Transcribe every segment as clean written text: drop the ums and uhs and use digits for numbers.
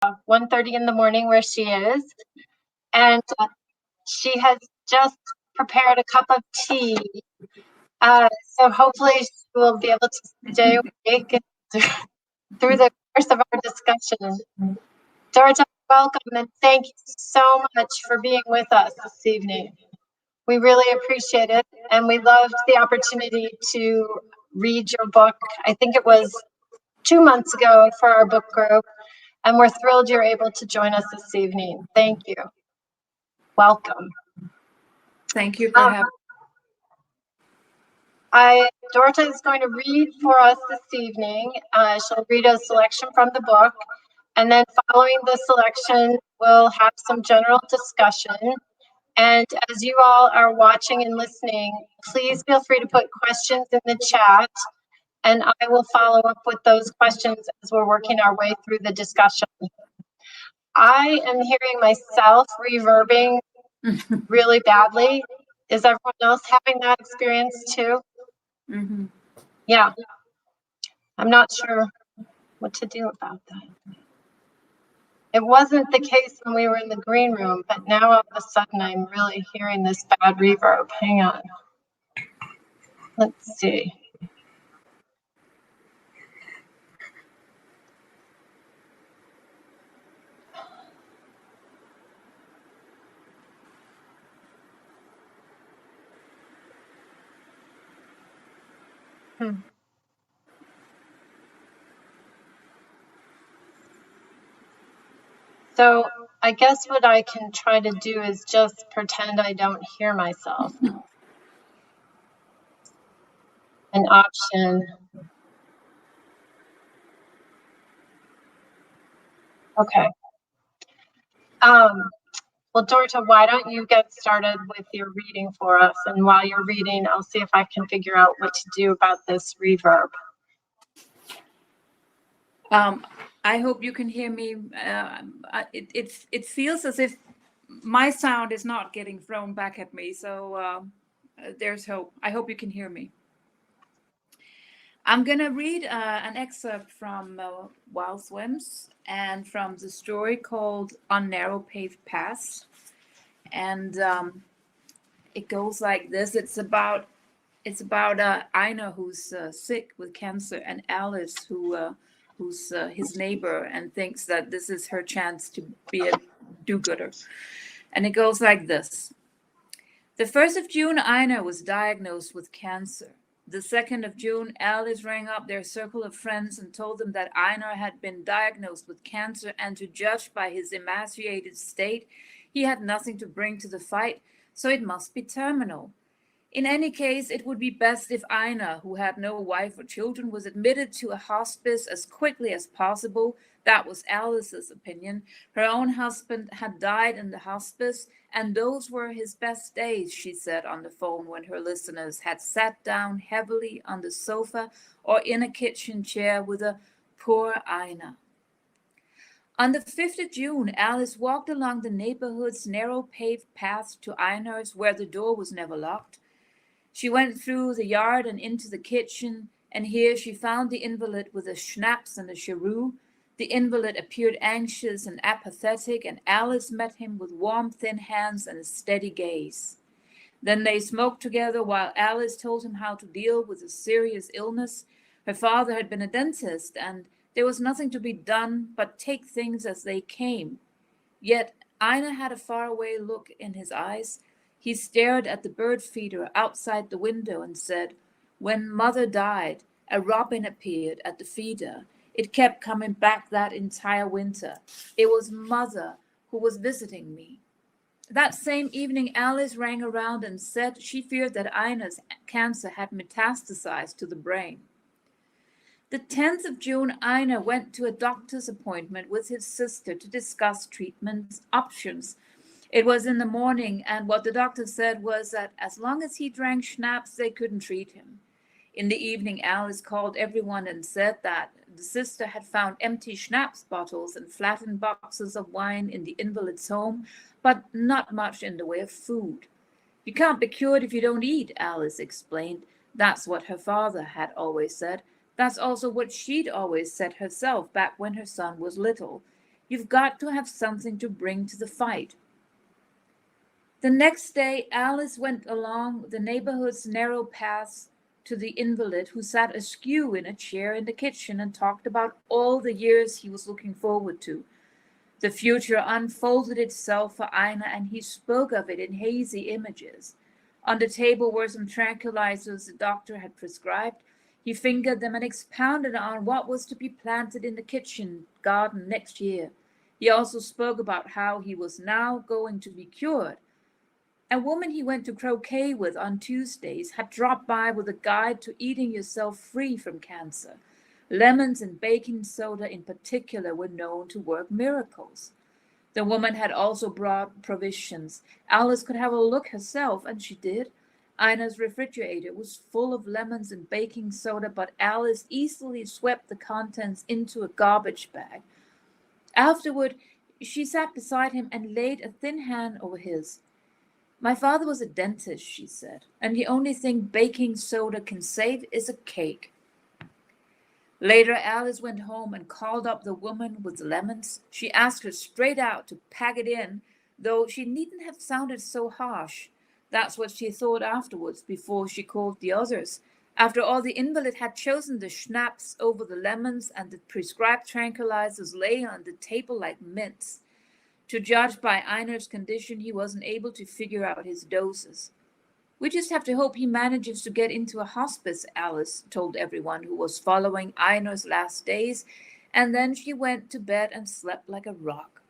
1:30 in the morning where she is, and she has just prepared a cup of tea. So hopefully she will be able to stay awake through the course of our discussion. Dorthe, welcome, and thank you so much for being with us this evening. We really appreciate it, and we loved the opportunity to read your book. I think it was 2 months ago for our book group, and we're thrilled you're able to join us this evening. Thank you. Welcome. Thank you for having me. Dorthe is going to read for us this evening. She'll read a selection from the book, and then following the selection, we'll have some general discussion. And as you all are watching and listening, please feel free to put questions in the chat, and I will follow up with those questions as we're working our way through the discussion. I am hearing myself reverbing really badly. Is everyone else having that experience too? Mm-hmm. Yeah. I'm not sure what to do about that. It wasn't the case when we were in the green room, but now all of a sudden I'm really hearing this bad reverb. Hang on. Let's see. So I guess what I can try to do is just pretend I don't hear myself. An option. Okay. Well, Dorthe, why don't you get started with your reading for us? And while you're reading, I'll see if I can figure out what to do about this reverb. I hope you can hear me. It feels as if my sound is not getting thrown back at me. So there's hope. I hope you can hear me. I'm going to read an excerpt from Wild SWIMS and from the story called On Narrow Paved Paths. And it goes like this. It's about Einar, who's sick with cancer, and Alice, who's his neighbor and thinks that this is her chance to be a do-gooder. And it goes like this. The 1st of June, Einar was diagnosed with cancer. The 2nd of June, Alice rang up their circle of friends and told them that Einar had been diagnosed with cancer, and to judge by his emaciated state, he had nothing to bring to the fight, so it must be terminal. In any case, it would be best if Einar, who had no wife or children, was admitted to a hospice as quickly as possible. That was Alice's opinion. Her own husband had died in the hospice, and those were his best days, she said on the phone when her listeners had sat down heavily on the sofa or in a kitchen chair with a poor Einar. On the 5th of June, Alice walked along the neighborhood's narrow paved paths to Einar's, where the door was never locked. She went through the yard and into the kitchen, and here she found the invalid with a schnapps and a cheroot. The invalid appeared anxious and apathetic, and Alice met him with warm, thin hands and a steady gaze. Then they smoked together while Alice told him how to deal with a serious illness. Her father had been a dentist, and there was nothing to be done but take things as they came. Yet Einar had a faraway look in his eyes. He stared at the bird feeder outside the window and said, "When Mother died, a robin appeared at the feeder. It kept coming back that entire winter. It was Mother who was visiting me." That same evening, Alice rang around and said she feared that Einar's cancer had metastasized to the brain. The 10th of June, Einar went to a doctor's appointment with his sister to discuss treatment options. It was in the morning, and what the doctor said was that as long as he drank schnapps, they couldn't treat him. In the evening, Alice called everyone and said that the sister had found empty schnapps bottles and flattened boxes of wine in the invalid's home, but not much in the way of food. "You can't be cured if you don't eat," Alice explained. That's what her father had always said. That's also what she'd always said herself back when her son was little. You've got to have something to bring to the fight. The next day, Alice went along the neighborhood's narrow paths to the invalid, who sat askew in a chair in the kitchen and talked about all the years he was looking forward to. The future unfolded itself for Einar, and he spoke of it in hazy images. On the table were some tranquilizers the doctor had prescribed. He fingered them and expounded on what was to be planted in the kitchen garden next year. He also spoke about how he was now going to be cured. A woman he went to croquet with on Tuesdays had dropped by with a guide to eating yourself free from cancer. Lemons and baking soda in particular were known to work miracles. The woman had also brought provisions. Alice could have a look herself, and she did. Einar's refrigerator was full of lemons and baking soda, but Alice easily swept the contents into a garbage bag. Afterward, she sat beside him and laid a thin hand over his. My father was a dentist, she said, and the only thing baking soda can save is a cake. Later, Alice went home and called up the woman with the lemons. She asked her straight out to pack it in, though she needn't have sounded so harsh. That's what she thought afterwards, before she called the others. After all, the invalid had chosen the schnapps over the lemons, and the prescribed tranquilizers lay on the table like mints. To judge by Einar's condition, he wasn't able to figure out his doses. We just have to hope he manages to get into a hospice, Alice told everyone who was following Einar's last days, and then she went to bed and slept like a rock.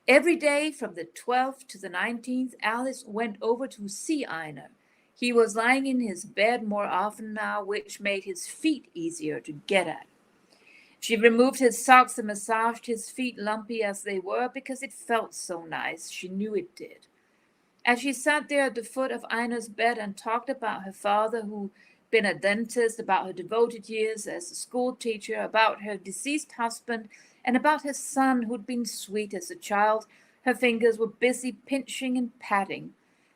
Every day from the 12th to the 19th, Alice went over to see Einar. He was lying in his bed more often now, which made his feet easier to get at. She removed his socks and massaged his feet, lumpy as they were, because it felt so nice. She knew it did. As she sat there at the foot of Einar's bed and talked about her father, who'd been a dentist, about her devoted years as a school teacher, about her deceased husband, and about her son, who'd been sweet as a child, her fingers were busy pinching and patting.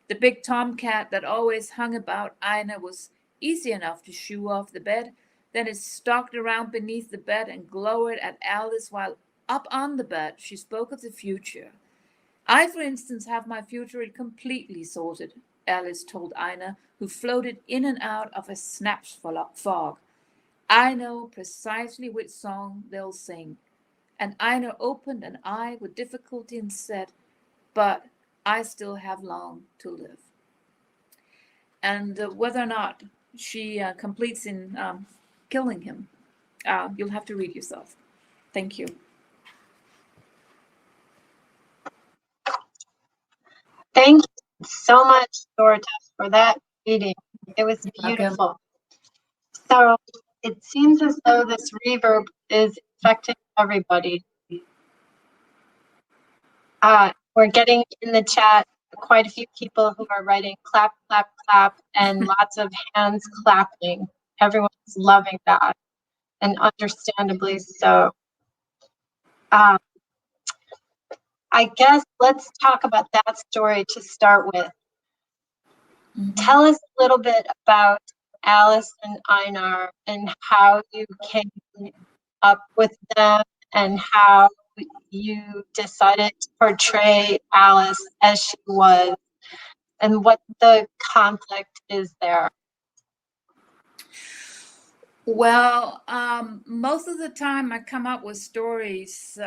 The big tomcat that always hung about Einar was easy enough to shoo off the bed. Then it stalked around beneath the bed and glowered at Alice while up on the bed she spoke of the future. I, for instance, have my future completely sorted, Alice told Einar, who floated in and out of a snap's fog. I know precisely which song they'll sing. And Einar opened an eye with difficulty and said, but I still have long to live. And whether or not she completes in killing him, you'll have to read yourself. Thank you. Thank you so much, Dorthe, for that reading. It was beautiful. So it seems as though this reverb is affecting everybody. We're getting in the chat quite a few people who are writing clap, clap, clap, and lots of hands clapping. Everyone's loving that, and understandably so. I guess let's talk about that story to start with. Mm-hmm. Tell us a little bit about Alice and Einar and how you came up with them and how you decided to portray Alice as she was and what the conflict is there. Well, most of the time I come up with stories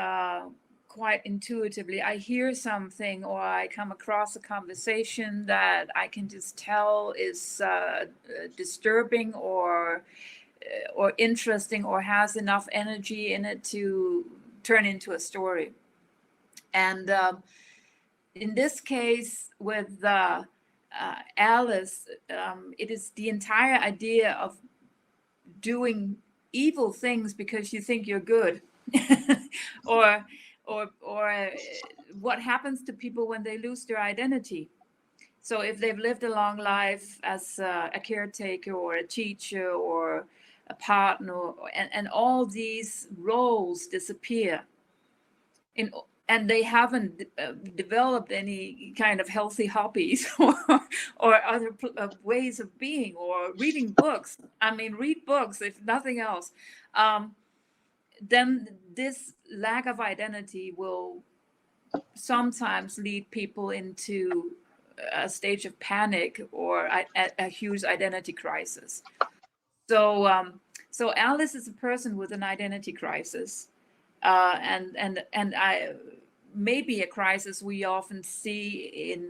quite intuitively. I hear something or I come across a conversation that I can just tell is disturbing or interesting or has enough energy in it to turn into a story. And in this case with Alice, it is the entire idea of doing evil things because you think you're good, or what happens to people when they lose their identity. So if they've lived a long life as a caretaker or a teacher or a partner, and all these roles disappear, and they haven't developed any kind of healthy hobbies or other ways of being or reading books. I mean, read books, if nothing else. then this lack of identity will sometimes lead people into a stage of panic or a huge identity crisis. So Alice is a person with an identity crisis, and I maybe a crisis we often see in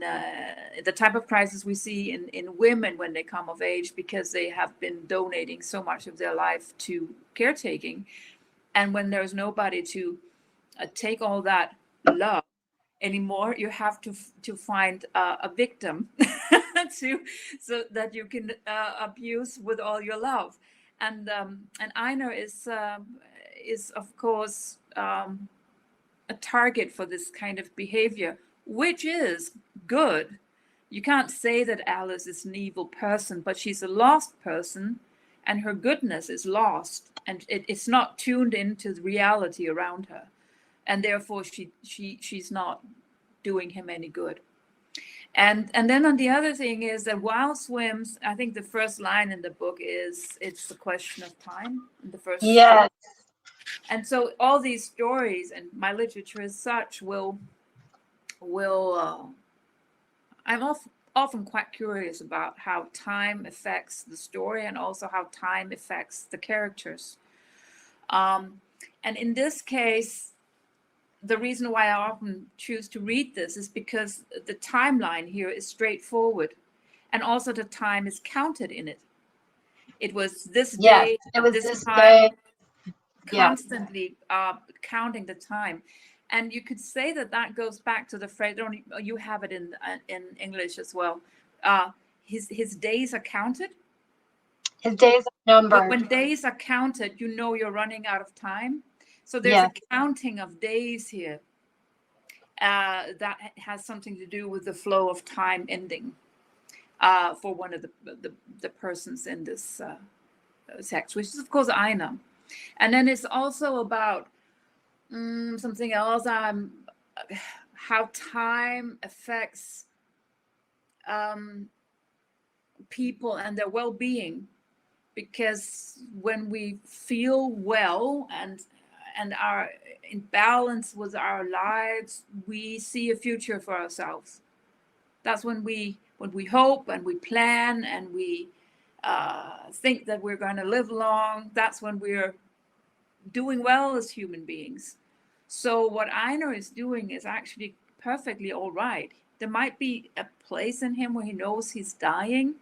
the type of crisis we see in women when they come of age, because they have been donating so much of their life to caretaking, and when there's nobody to take all that love anymore, you have to find a victim to so that you can abuse with all your love, and Einar is of course a target for this kind of behavior, which is good. You can't say that Alice is an evil person, but she's a lost person, and her goodness is lost, and it's not tuned into the reality around her, and therefore she's not doing him any good. And then on the other thing is that while SWIMS, I think the first line in the book is, it's the question of time. In the first, Yes. And so all these stories and my literature as such will I'm often quite curious about how time affects the story, and also how time affects the characters. And in this case, the reason why I often choose to read this is because the timeline here is straightforward, and also the time is counted in it. It was this day, it was this time, day. constantly counting the time. And you could say that that goes back to the phrase, you have it in English as well. His days are counted. His days are numbered. But when days are counted, you know you're running out of time. So there's a counting of days here that has something to do with the flow of time ending for one of the persons in this text, which is of course Einar. And then it's also about something else, how time affects people and their well-being, because when we feel well and are in balance with our lives, we see a future for ourselves. That's when we hope and we plan and we think that we're going to live long. That's when we're doing well as human beings. So what Einar is doing is actually perfectly all right. There might be a place in him where he knows he's dying,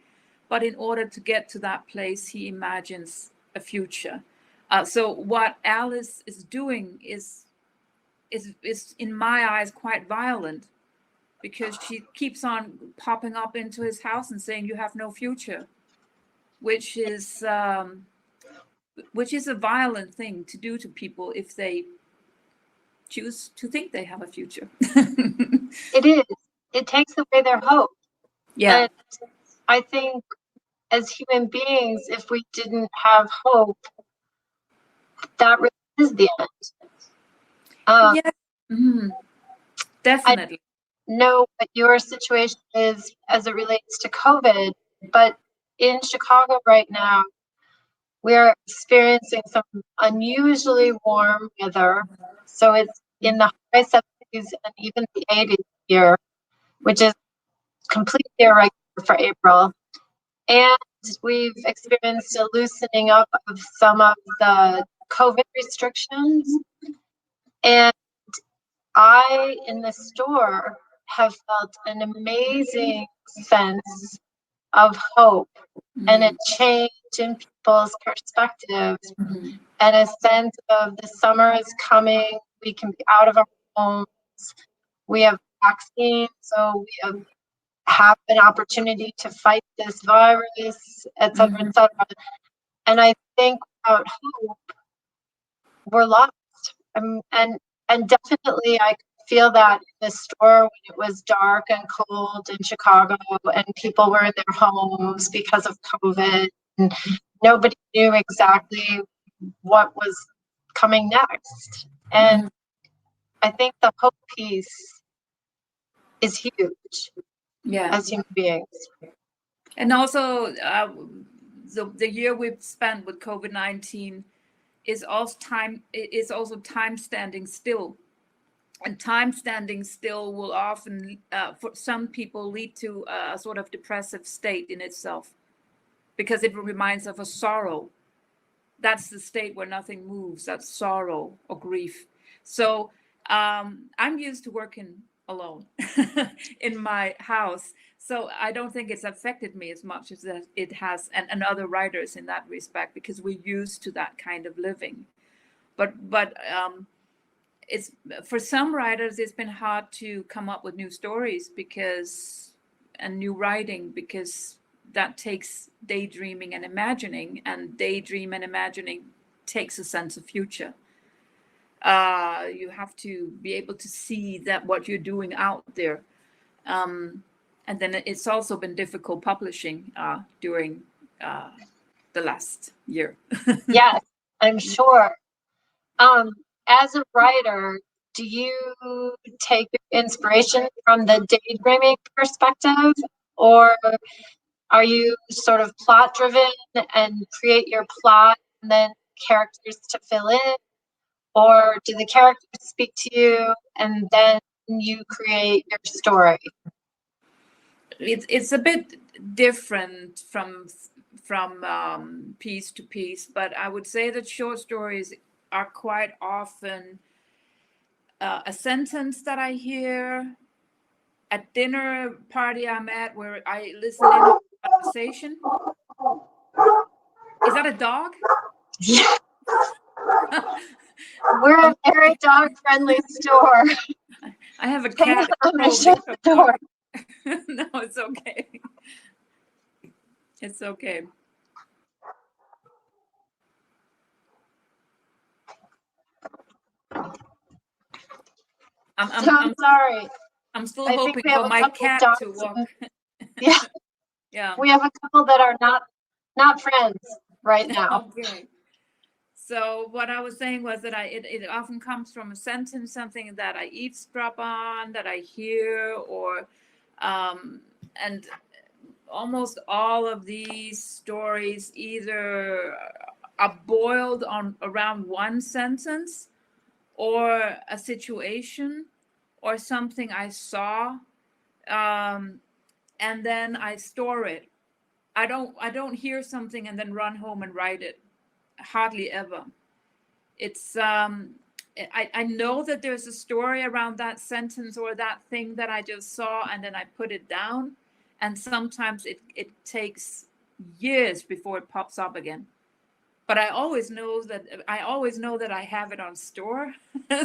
but in order to get to that place, he imagines a future. So what Alice is doing is in my eyes quite violent, because she keeps on popping up into his house and saying, "You have no future," which is a violent thing to do to people if they choose to think they have a future. It is. It takes away their hope. Yeah. And I think as human beings, if we didn't have hope, that really is the end. Yeah. Mm-hmm. Definitely. I know what your situation is as it relates to COVID, but in Chicago right now, we're experiencing some unusually warm weather. So it's in the high 70s and even the 80s here, which is completely irregular for April. And we've experienced a loosening up of some of the COVID restrictions. And I, in the store, have felt an amazing sense of hope and a change in people's perspectives, and a sense of the summer is coming. We can be out of our homes. We have vaccines, so we have an opportunity to fight this virus, et cetera, et cetera. And I think without hope, we're lost. And definitely I could feel that in the store when it was dark and cold in Chicago and people were in their homes because of COVID, and nobody knew exactly what was coming next. And I think the hope piece is huge as human beings. And also the year we've spent with COVID-19 is also time standing still. And time standing still will often, for some people, lead to a sort of depressive state in itself, because it reminds of a sorrow. That's the state where nothing moves. That's sorrow or grief. So I'm used to working alone in my house. So I don't think it's affected me as much as it has, and other writers in that respect, because we're used to that kind of living. But it's, for some writers, it's been hard to come up with new stories and new writing, because that takes daydreaming and imagining, and daydream and imagining takes a sense of future. You have to be able to see that what you're doing out there. And then it's also been difficult publishing during the last year. Yes, I'm sure. As a writer, do you take inspiration from the daydreaming perspective, or are you sort of plot driven and create your plot and then characters to fill in? Or do the characters speak to you and then you create your story? It's a bit different from piece to piece, but I would say that short stories are quite often a sentence that I hear at dinner party I'm at, where I listen in on a conversation. Is that a dog? Yeah. We're a very dog-friendly store. I have a cat. Shut the door. No, it's okay. It's okay. I'm sorry. I'm still hoping for my cat to walk. Yeah. Yeah. We have a couple that are not friends right now. Okay. So what I was saying was that it often comes from a sentence, something that I eavesdrop on, that I hear, or and almost all of these stories either are boiled on around one sentence, or a situation, or something I saw, and then I store it. I don't hear something and then run home and write it. Hardly ever. It's I know that there's a story around that sentence or that thing that I just saw, and then I put it down, and sometimes it takes years before it pops up again. But I always know that I have it on store,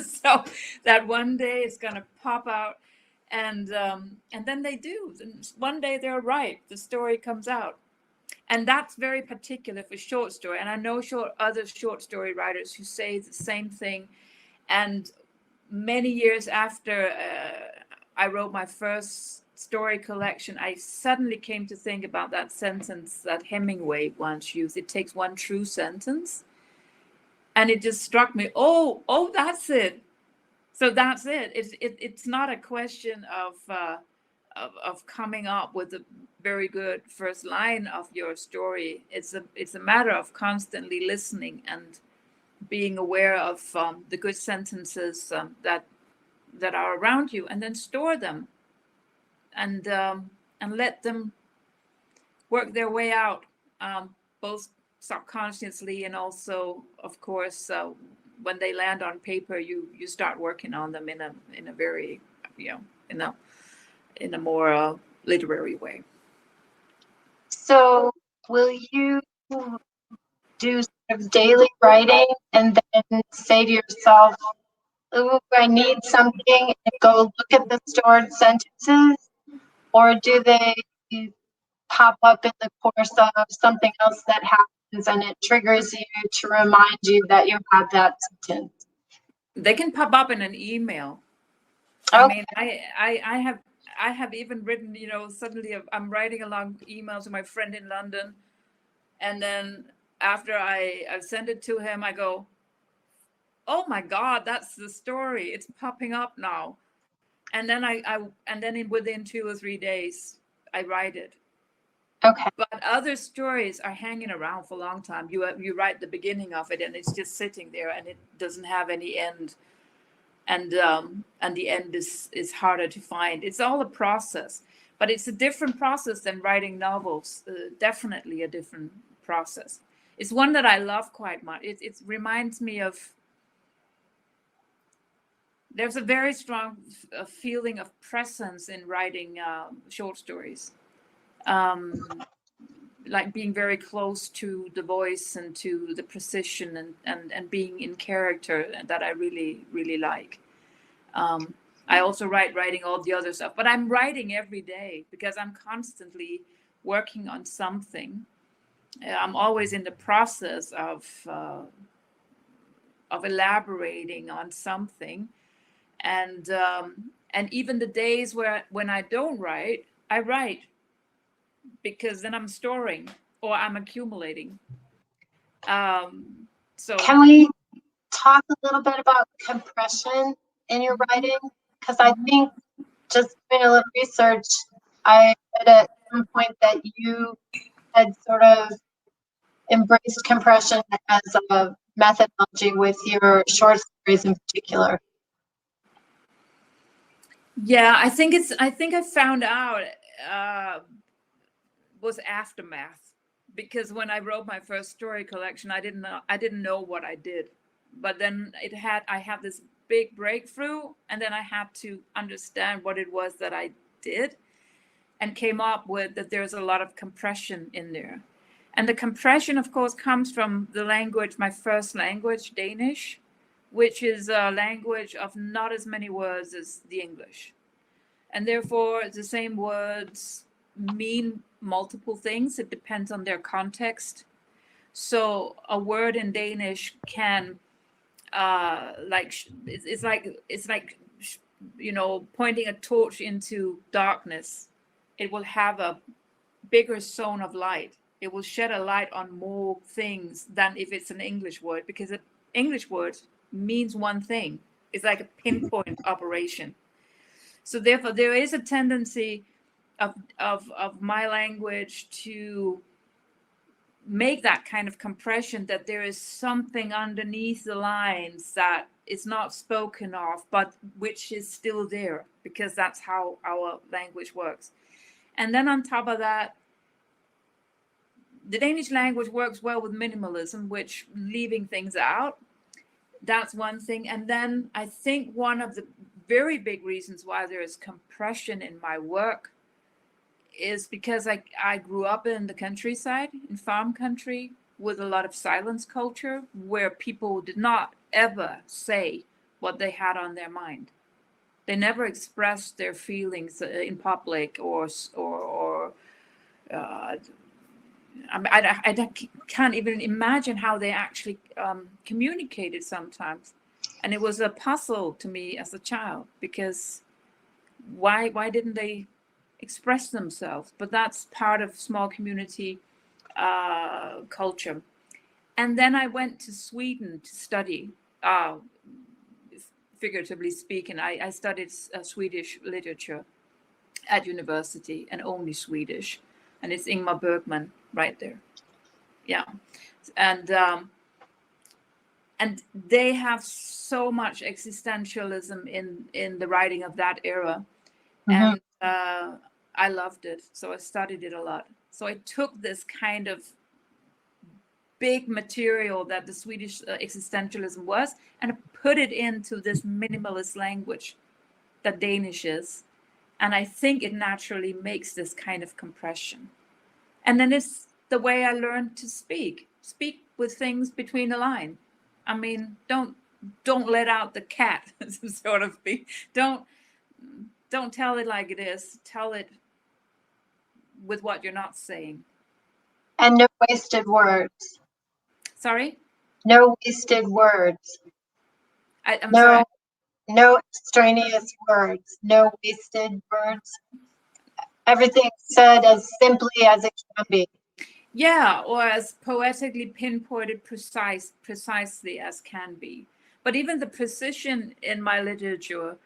so that one day it's gonna pop out, and then they do. And one day they're right. The story comes out. And that's very particular for short story. And I know other short story writers who say the same thing. And many years after I wrote my first story collection, I suddenly came to think about that sentence that Hemingway once used. It takes one true sentence. And it just struck me, oh, that's it. So that's it. It's not a question of coming up with a very good first line of your story. It's a matter of constantly listening and being aware of the good sentences that are around you, and then store them and let them work their way out, both subconsciously and also, of course, when they land on paper, you start working on them in a very, in a more literary way. So will you do sort of daily writing and then say to yourself, "Ooh, I need something," and go look at the stored sentences? Or do they pop up in the course of something else that happens and it triggers you to remind you that you had that sentence? They can pop up in an email. Okay. I mean, I have even written, suddenly I'm writing a long email to my friend in London, and then after I send it to him, I go, "Oh my God, that's the story! It's popping up now," and then within 2 or 3 days, I write it. Okay. But other stories are hanging around for a long time. You write the beginning of it, and it's just sitting there, and it doesn't have any end. And the end is harder to find. It's all a process, but it's a different process than writing novels. Definitely a different process. It's one that I love quite much. It reminds me of. There's a very strong feeling of presence in writing short stories. Like being very close to the voice and to the precision and being in character that I really, really like. I also writing all the other stuff, but I'm writing every day because I'm constantly working on something. I'm always in the process of elaborating on something, and even the days when I don't write, I write because then I'm storing or I'm accumulating. So Can we talk a little bit about compression in your writing? Because I think just doing a little research, I read at some point that you had sort of embraced compression as a methodology with your short stories in particular. yeah, I think I found out was aftermath, because when I wrote my first story collection, I didn't know what I did, but then I had this big breakthrough, and then I had to understand what it was that I did, and came up with that there's a lot of compression in there. And the compression, of course, comes from the language, my first language, Danish, which is a language of not as many words as the English. And therefore, the same words mean multiple things. It depends on their context. So a word in Danish can, it's like, pointing a torch into darkness. It will have a bigger zone of light. It will shed a light on more things than if it's an English word, because an English word means one thing. It's like a pinpoint operation. So therefore, there is a tendency of my language to make that kind of compression, that there is something underneath the lines that is not spoken of, but which is still there, because that's how our language works. And then on top of that, the Danish language works well with minimalism, which leaving things out. That's one thing. And then I think one of the very big reasons why there is compression in my work is because I grew up in the countryside, in farm country, with a lot of silence culture, where people did not ever say what they had on their mind. They never expressed their feelings in public, I can't even imagine how they actually communicated sometimes. And it was a puzzle to me as a child, because why didn't they express themselves? But that's part of small community culture. And then I went to Sweden to study, figuratively speaking. I studied Swedish literature at university, and only Swedish. And it's Ingmar Bergman right there. Yeah. And they have so much existentialism in the writing of that era. Mm-hmm. And I loved it. So I studied it a lot. So I took this kind of big material that the Swedish existentialism was, and I put it into this minimalist language that Danish is. And I think it naturally makes this kind of compression. And then it's the way I learned to speak with things between the line. I mean, don't let out the cat, sort of. Don't tell it like it is. Tell it with what you're not saying. And no wasted words. Sorry? No wasted words. I'm sorry. No extraneous words. No wasted words. Everything said as simply as it can be. Yeah, or as poetically pinpointed, precisely as can be. But even the precision in my literature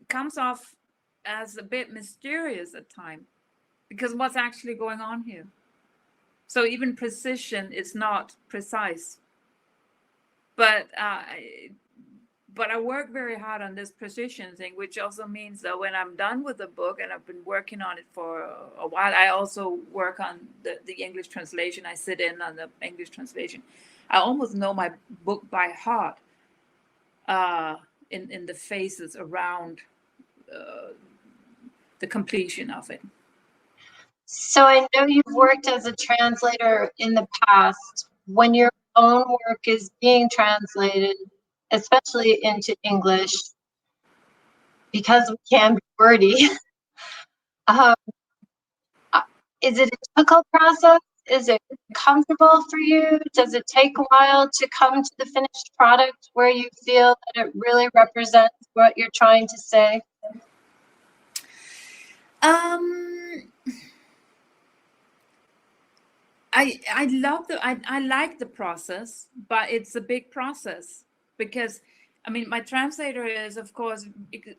comes off as a bit mysterious at time, because what's actually going on here? So even precision is not precise. But I work very hard on this precision thing, which also means that when I'm done with the book, and I've been working on it for a while, I also work on the English translation. I sit in on the English translation. I almost know my book by heart, in the phases around the completion of it. So I know you've worked as a translator in the past. When your own work is being translated, especially into English, because we can be wordy, is it a difficult process? Is it comfortable for you? Does it take a while to come to the finished product where you feel that it really represents what you're trying to say? I like the process, but it's a big process because, I mean, my translator is, of course,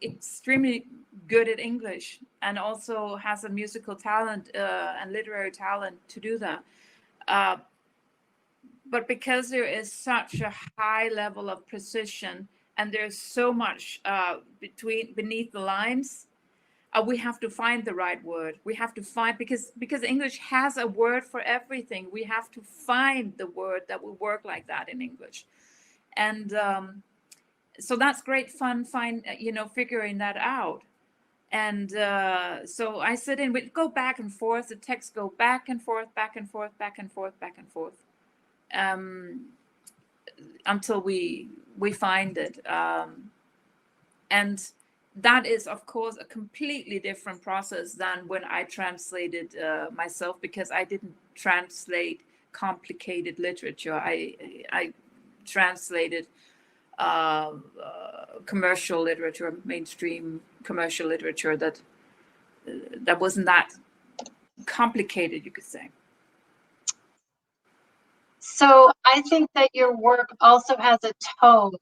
extremely good at English and also has a musical talent and literary talent to do that. But because there is such a high level of precision and there's so much beneath the lines, we have to find the right word. We have to find, because English has a word for everything. We have to find the word that will work like that in English. And so that's great fun, figuring that out. And so I sit in, we go back and forth, the texts go back and forth, back and forth, back and forth, back and forth, until we find it. And that is, of course, a completely different process than when I translated myself, because I didn't translate complicated literature. I translated commercial literature, mainstream commercial literature that wasn't that complicated, you could say. So I think that your work also has a tone.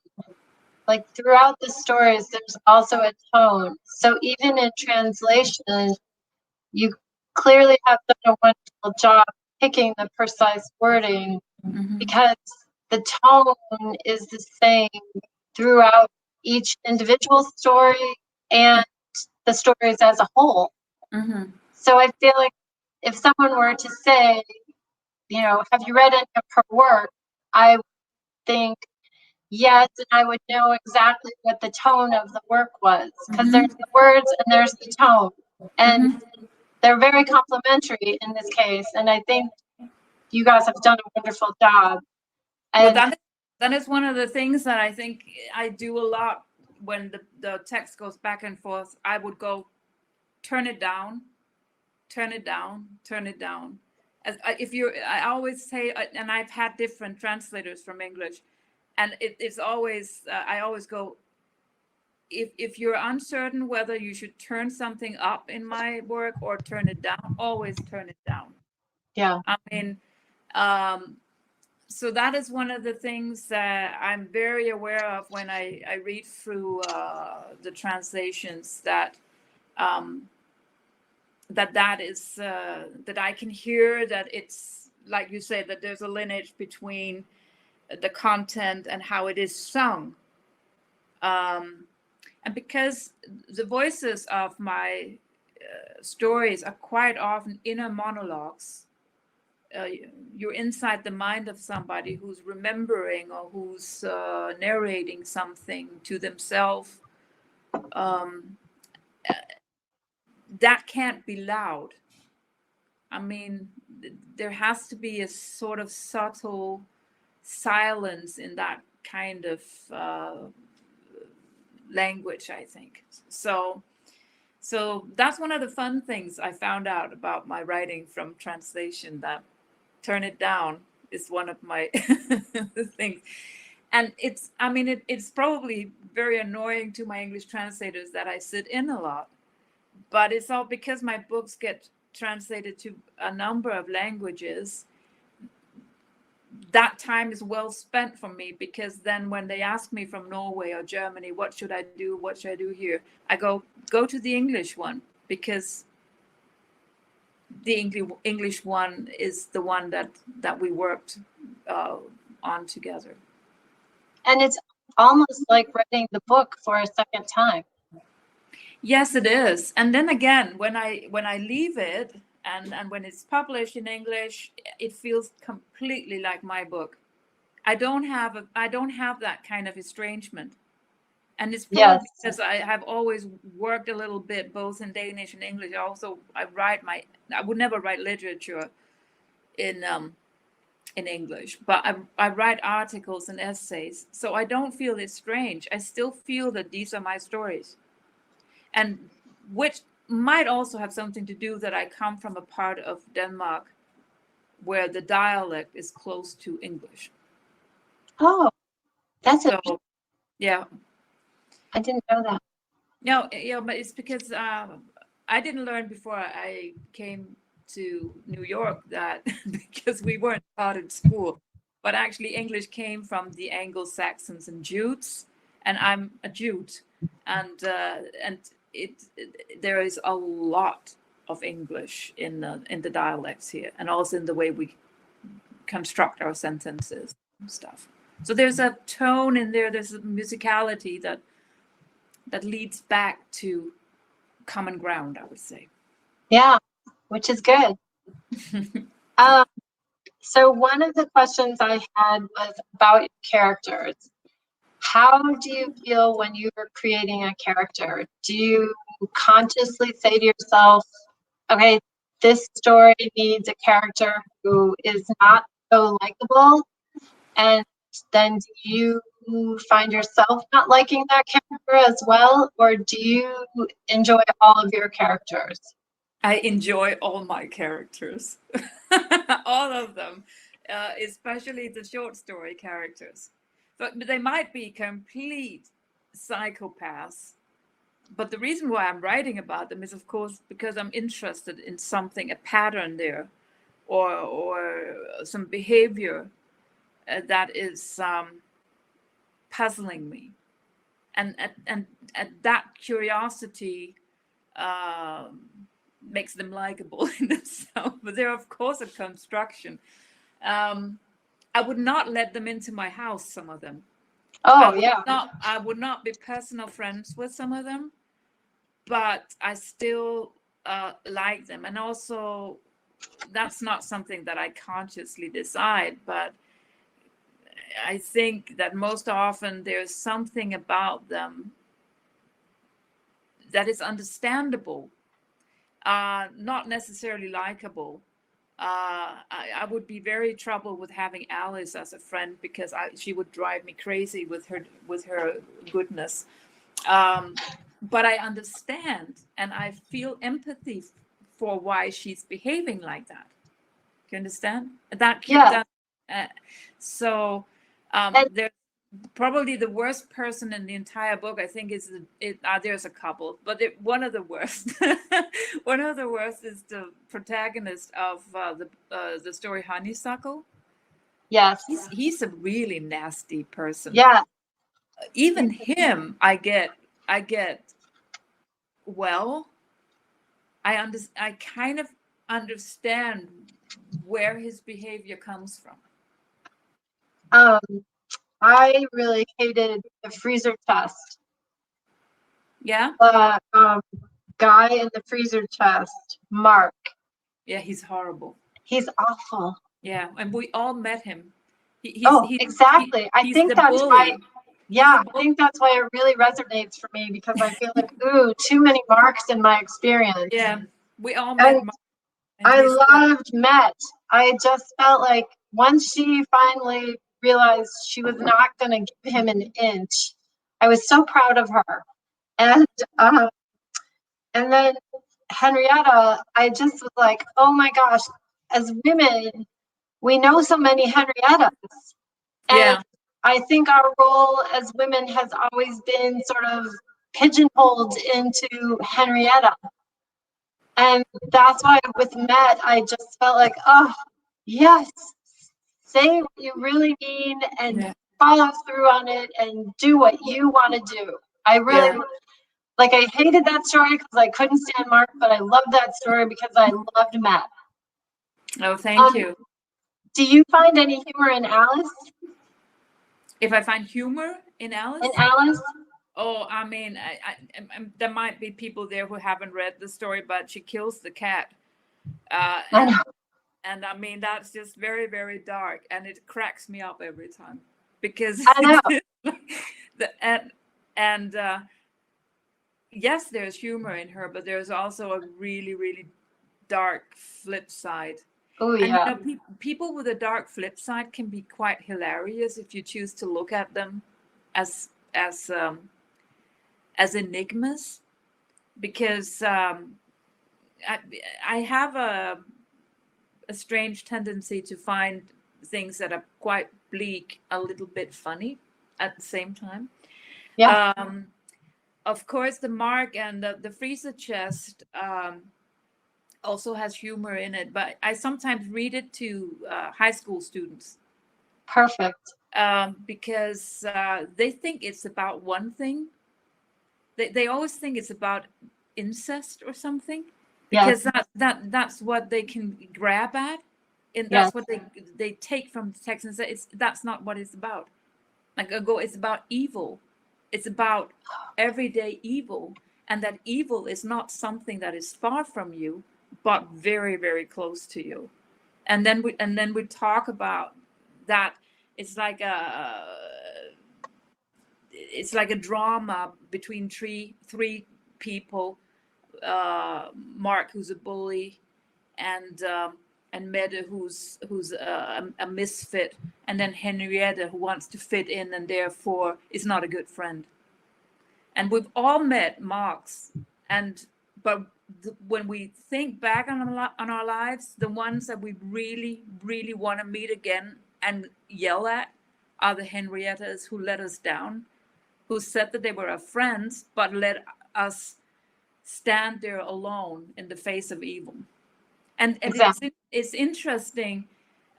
Like throughout the stories, there's also a tone. So even in translation, you clearly have done a wonderful job picking the precise wording, because the tone is the same throughout each individual story and the stories as a whole. So I feel like if someone were to say, have you read any of her work? I would think yes, and I would know exactly what the tone of the work was, because there's the words and there's the tone, and they're very complementary in this case. And I think you guys have done a wonderful job. And well, that is one of the things that I think I do a lot when the text goes back and forth. I would go, turn it down, turn it down, turn it down. I always say, and I've had different translators from English, and it's always, I always go, if you're uncertain whether you should turn something up in my work or turn it down, always turn it down. Yeah. I mean, so that is one of the things that I'm very aware of when I read through the translations, that that is that I can hear that it's, like you say, that there's a lineage between the content and how it is sung. And because the voices of my stories are quite often inner monologues, you're inside the mind of somebody who's remembering or who's narrating something to themselves. That can't be loud. I mean, there has to be a sort of subtle silence in that kind of language, I think. So that's one of the fun things I found out about my writing from translation, that turn it down is one of my things. And it's probably very annoying to my English translators that I sit in a lot, but it's all because my books get translated to a number of languages. That time is well spent for me, because then when they ask me from Norway or Germany, what should I do here? I go, go to the English one, because the English one is the one that we worked on together. And it's almost like reading the book for a second time. Yes, it is. And then again, when I leave it and when it's published in English, it feels completely like my book. I don't have that kind of estrangement. And it's probably because I have always worked a little bit both in Danish and English. Also, I would never write literature in English, but I write articles and essays. So I don't feel it's strange. I still feel that these are my stories. And which might also have something to do that I come from a part of Denmark where the dialect is close to English. Oh, that's so, yeah. I didn't know that. No, yeah, but it's because I didn't learn before I came to New York that because we weren't taught in school, but actually English came from the Anglo-Saxons and Jutes, and I'm a Jute, and there is a lot of English in the dialects here, and also in the way we construct our sentences and stuff. So there's a tone in there. There's a musicality that leads back to common ground, I would say. Yeah, which is good. So one of the questions I had was about your characters. How do you feel when you are creating a character? Do you consciously say to yourself, okay, this story needs a character who is not so likable, and then do you find yourself not liking that character as well, or do you enjoy all of your characters? I enjoy all my characters, all of them, especially the short story characters. But they might be complete psychopaths. But the reason why I'm writing about them is, of course, because I'm interested in something, a pattern there, or some behavior that is puzzling me, and that curiosity makes them likable in themselves. But they're of course a construction. I would not let them into my house, some of them. Oh, I would not be personal friends with some of them, but I still like them. And also, that's not something that I consciously decide, but I think that most often there's something about them that is understandable, not necessarily likable. I would be very troubled with having Alice as a friend because she would drive me crazy with her goodness. But I understand and I feel empathy for why she's behaving like that. Do you understand? So there's probably the worst person in the entire book, I think, is there's a couple, but one of the worst. One of the worst is the protagonist of the story Honeysuckle. Yes, he's a really nasty person. Yeah, even him, I get. Well, I kind of understand where his behavior comes from. I really hated the freezer chest. Yeah. The guy in the freezer chest, Mark. Yeah, he's horrible. He's awful. Yeah, and we all met him. Exactly. I think that's why. Yeah, I think that's why it really resonates for me, because I feel like, ooh, too many Marks in my experience. Yeah, we all met Mark. I loved Met. I just felt like once she finally realized she was not going to give him an inch, I was so proud of her. And then Henrietta, I just was like, oh my gosh, as women, we know so many Henriettas. And I think our role as women has always been sort of pigeonholed into Henrietta. And that's why with Met, I just felt like, oh, yes, say what you really mean and follow through on it and do what you want to do. I really Like, I hated that story because I couldn't stand Mark, but I loved that story because I loved Matt. Oh, thank you. Do you find any humor in Alice? If I find humor in Alice? In Alice? Oh, I mean, there might be people there who haven't read the story, but she kills the cat. I know. And I mean, that's just very, very dark, and it cracks me up every time because I know. Yes, there's humor in her, but there's also a really, really dark flip side. Oh, And yeah. people with a dark flip side can be quite hilarious if you choose to look at them as enigmas, because I have a strange tendency to find things that are quite bleak a little bit funny at the same time. Yeah. Of course, the Mark and the freezer chest also has humor in it, but I sometimes read it to high school students. Perfect. Because they think it's about one thing. They always think it's about incest or something, because Yes. that's what they can grab at, and Yes. that's what they take from the text and say that's not what it's about. Like, it's about evil. It's about everyday evil, and that evil is not something that is far from you, but very, very close to you. And then we talk about that. It's like a drama between three people. Mark, who's a bully, and Mette, who's a misfit, and then Henrietta, who wants to fit in and therefore is not a good friend. And we've all met Marks, but when we think back on our lives, the ones that we really, really want to meet again and yell at are the Henriettas who let us down, who said that they were our friends, but let us stand there alone in the face of evil. And Exactly. it's interesting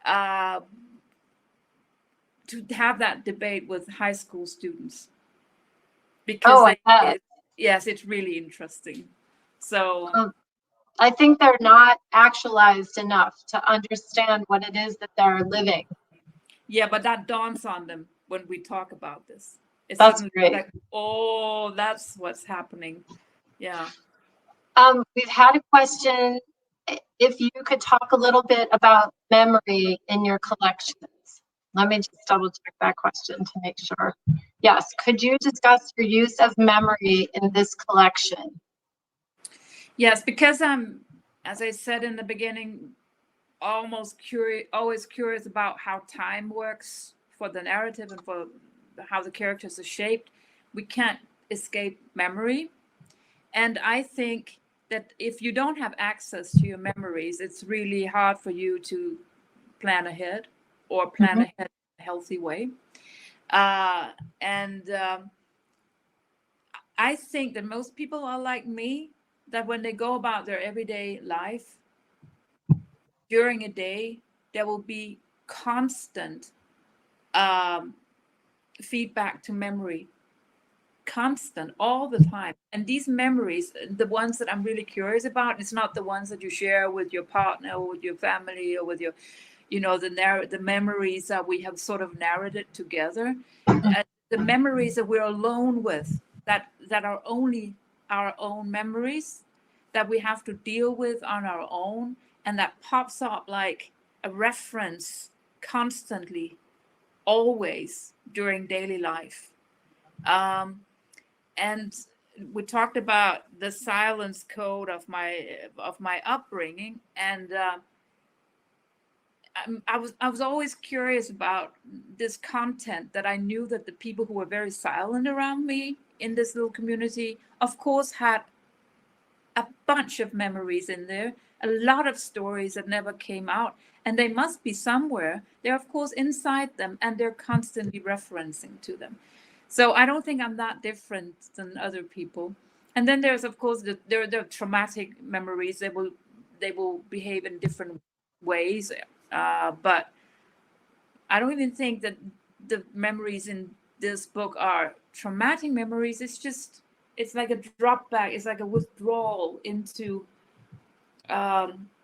to have that debate with high school students, because yes, it's really interesting. So I think they're not actualized enough to understand what it is that they're living. Yeah, but that dawns on them when we talk about this. It's That's great. like, oh, that's what's happening. Yeah. We've had a question. If you could talk a little bit about memory in your collections. Let me just double check that question to make sure. Yes. Could you discuss your use of memory in this collection? Yes, because I'm, as I said in the beginning, always curious about how time works for the narrative and for how the characters are shaped. We can't escape memory. And I think that if you don't have access to your memories, it's really hard for you to plan ahead or plan ahead in a healthy way. I think that most people are like me, that when they go about their everyday life, during a day, there will be constant feedback to memory, constant, all the time. And these memories, the ones that I'm really curious about, it's not the ones that you share with your partner or with your family or with your, the memories that we have sort of narrated together. The memories that we're alone with, that are only our own memories, that we have to deal with on our own, and that pops up like a reference constantly, always during daily life. And we talked about the silence code of my upbringing, and I was always curious about this content, that I knew that the people who were very silent around me in this little community, of course, had a bunch of memories in there, a lot of stories that never came out, and they must be somewhere. They're, of course, inside them, and they're constantly referencing to them. So I don't think I'm that different than other people. And then there's, of course, there are traumatic memories. They will behave in different ways, but I don't even think that the memories in this book are traumatic memories. It's it's like a drop back. It's like a withdrawal into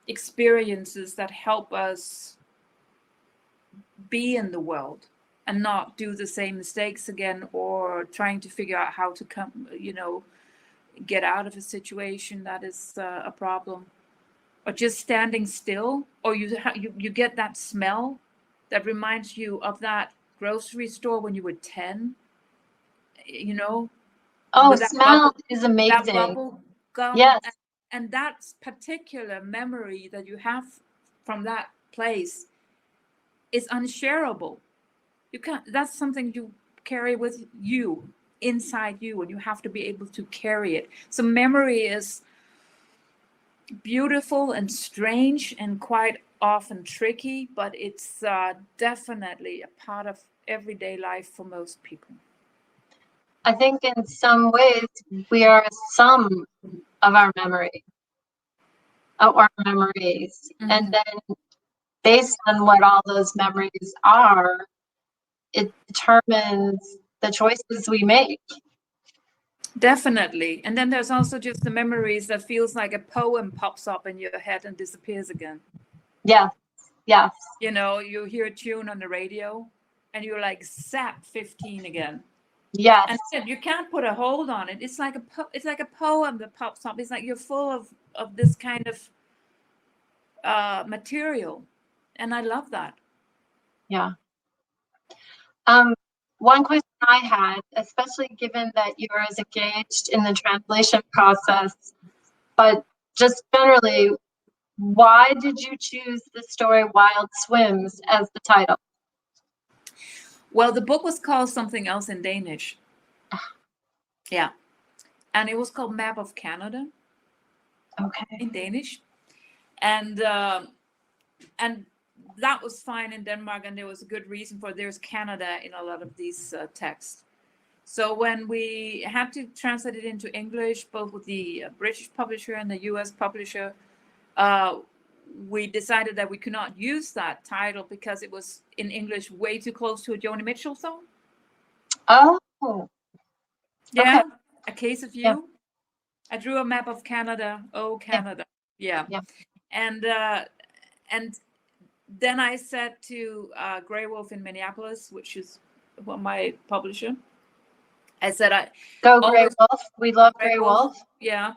experiences that help us be in the world and not do the same mistakes again, or trying to figure out how to get out of a situation that is a problem, or just standing still, or you get that smell that reminds you of that grocery store when you were 10, Oh, with that smell is that amazing. bubble gum. Yes. And that particular memory that you have from that place is unshareable. You can't, that's something you carry with you, inside you, and you have to be able to carry it. So memory is beautiful and strange and quite often tricky, but it's definitely a part of everyday life for most people. I think in some ways we are a sum of our memory, of our memories. Mm-hmm. And then based on what all those memories are, it determines the choices we make. Definitely. And then there's also just the memories that feels like a poem pops up in your head and disappears again. Yeah. Yes. You hear a tune on the radio and you're like zap 15 again. Yes. And you can't put a hold on it. It's like a poem that pops up. It's like you're full of this kind of material. And I love that. Yeah. One question I had, especially given that you're as engaged in the translation process, but just generally, why did you choose the story Wild Swims as the title? Well, the book was called something else in Danish. Yeah. And it was called Map of Canada. Okay. In Danish. And that was fine in Denmark, and there was a good reason for it. There's Canada in a lot of these texts. So when we had to translate it into English, both with the British publisher and the US publisher, we decided that we could not use that title because it was in English way too close to a Joni Mitchell song. Oh. Yeah. Okay. A Case of You. Yeah. I drew a map of Canada. Oh, Canada. Yeah. And then I said to Grey Wolf in Minneapolis, which is my publisher, I said, Go Grey Wolf. We love Grey Wolf. Yeah.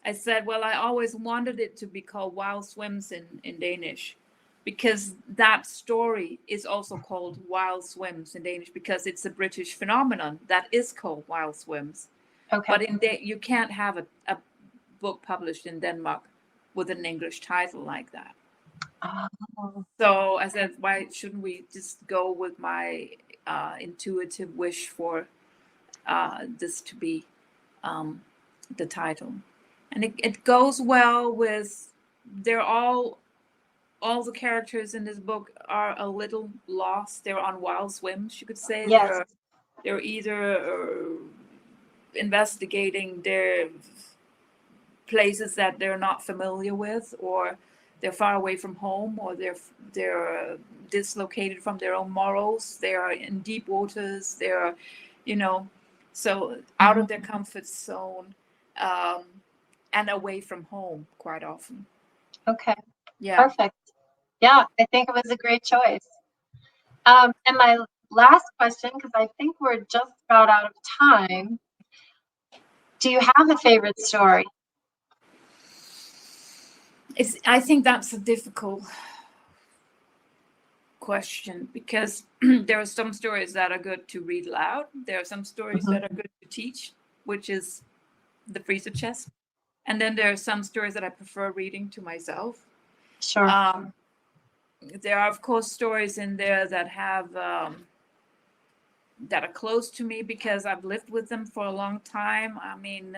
I said, well, I always wanted it to be called Wild Swims in Danish, because that story is also called Wild Swims in Danish, because it's a British phenomenon that is called Wild Swims. Okay. But you can't have a book published in Denmark with an English title like that. Oh. So I said, why shouldn't we just go with my intuitive wish for this to be the title? And it goes well with, all the characters in this book are a little lost. They're on wild swims, you could say. Yes. They're either investigating their places that they're not familiar with, or they're far away from home, or they're dislocated from their own morals. They are in deep waters. They're, so out of their comfort zone, and away from home quite often. Okay. Yeah. Perfect. Yeah, I think it was a great choice. And my last question, because I think we're just about out of time. Do you have a favorite story? I think that's a difficult question, because there are some stories that are good to read aloud. There are some stories that are good to teach, which is the freezer chest. And then there are some stories that I prefer reading to myself. Sure. There are, of course, stories in there that have that are close to me because I've lived with them for a long time. I mean,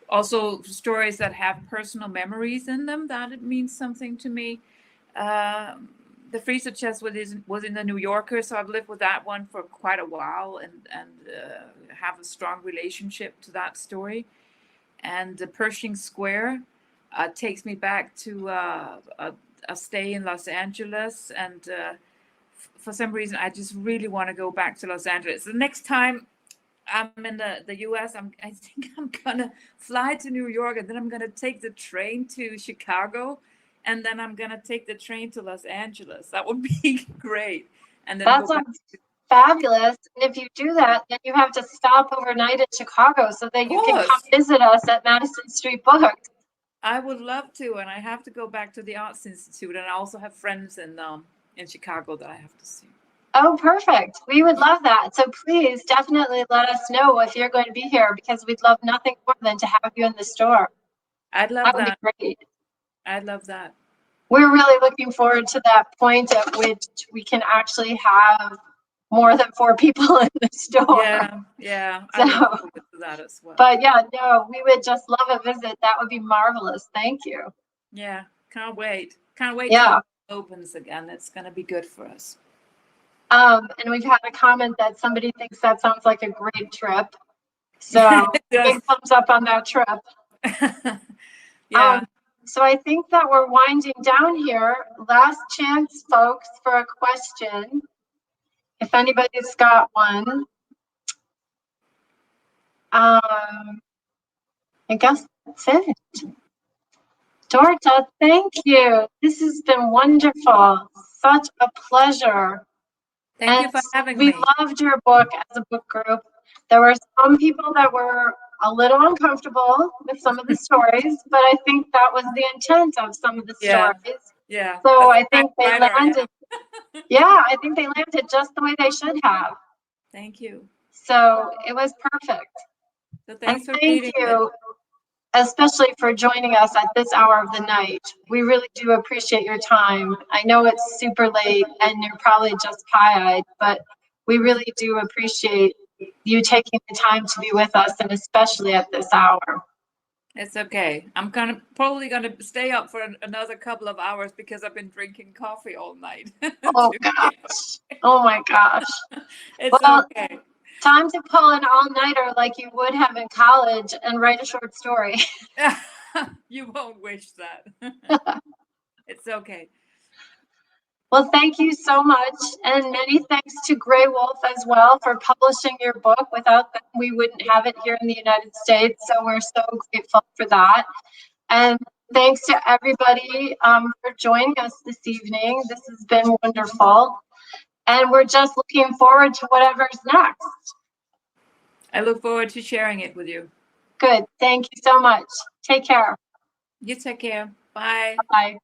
also stories that have personal memories in them, that it means something to me. The freezer chest was in the New Yorker, so I've lived with that one for quite a while, and have a strong relationship to that story. And the Pershing Square takes me back to a stay in Los Angeles, and for some reason, I just really want to go back to Los Angeles. The next time I'm in the US, I think I'm gonna fly to New York, and then I'm gonna take the train to Chicago, and then I'm gonna take the train to Los Angeles. That would be great. And then That go back. sounds fabulous. And if you do that, then you have to stop overnight in Chicago so that you can come visit us at Madison Street Books. I would love to, and I have to go back to the Arts Institute, and I also have friends in Chicago that I have to see. Oh, perfect. We would love that. So please definitely let us know if you're going to be here, because we'd love nothing more than to have you in the store. I'd love that. That would be great. I'd love that. We're really looking forward to that point at which we can actually have more than 4 people in the store. Yeah. So, I look forward to that as well. But yeah, no, we would just love a visit. That would be marvelous. Thank you. Yeah, can't wait. Can't wait Yeah. till it opens again. It's going to be good for us. And we've had a comment that somebody thinks that sounds like a great trip. So big thumbs up on that trip. Yeah. So I think that we're winding down here. Last chance, folks, for a question. If anybody's got one. I guess that's it. Dorthe, thank you. This has been wonderful. Such a pleasure. Thank you for having me. We loved your book as a book group. There were some people that were a little uncomfortable with some of the stories, but I think that was the intent of some of the stories. Yeah. So I think they landed. Yeah, I think they landed just the way they should have. Thank you. So it was perfect. So thanks for thank you, especially for joining us at this hour of the night. We really do appreciate your time. I know it's super late and you're probably just pie-eyed, but we really do appreciate you taking the time to be with us, and especially at this hour. It's okay. I'm probably gonna stay up for another couple of hours because I've been drinking coffee all night. Oh gosh. Oh my gosh. It's okay. Time to pull an all-nighter like you would have in college and write a short story. You won't wish that. It's okay. Well, thank you so much, and many thanks to Grey Wolf as well for publishing your book. Without them, we wouldn't have it here in the United States, so we're so grateful for that. And thanks to everybody for joining us this evening. This has been wonderful, and we're just looking forward to whatever's next. I look forward to sharing it with you. Good. Thank you so much. Take care. You take care. Bye. Bye.